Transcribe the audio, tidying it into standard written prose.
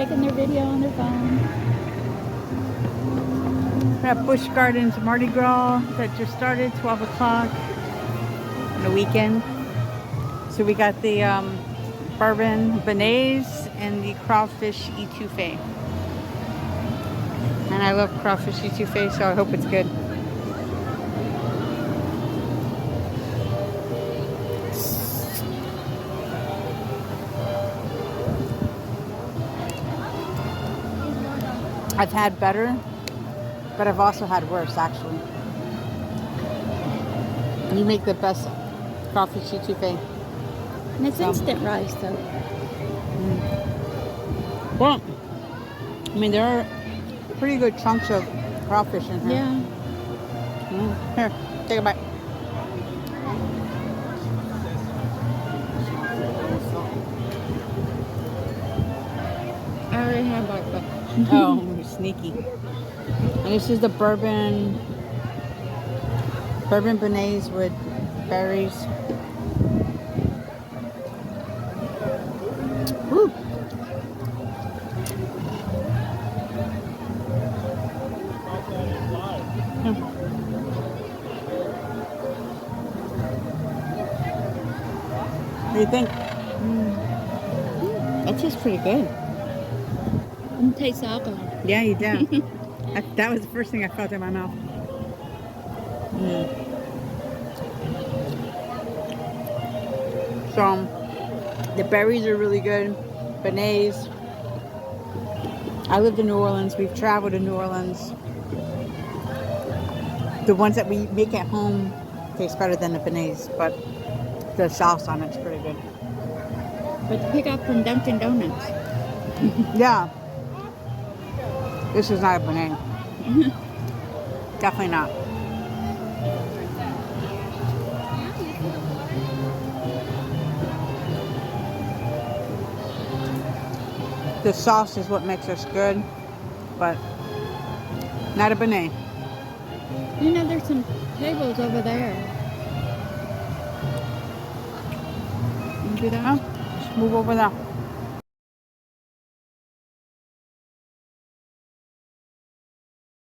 checking their video on their phone. We have Busch Gardens Mardi Gras that just started, 12 o'clock on the weekend. So we got the bourbon béarnaise and the crawfish etouffee. And I love crawfish etouffee, so I hope it's good. I've had better, but I've also had worse, actually. You make the best crawfish etouffee. And it's instant rice, though. Well, I mean, there are pretty good chunks of crawfish in here. Yeah. Here, take a bite. I already had a bite, but... Oh, you're sneaky. And this is the bourbon béarnaise with berries. Woo! What do you think? That tastes pretty good. It tastes alcohol. Yeah, you do. That was the first thing I felt in my mouth. So, the berries are really good. Béarnaise. I lived in New Orleans. We've traveled to New Orleans. The ones that we make at home taste better than the béarnaise, but the sauce on it's pretty good. But pick up from Dunkin' Donuts. Yeah. This is not a béarnaise. Definitely not. The sauce is what makes us good, but not a béarnaise. You know, there's some tables over there. You do that? Oh, just move over there.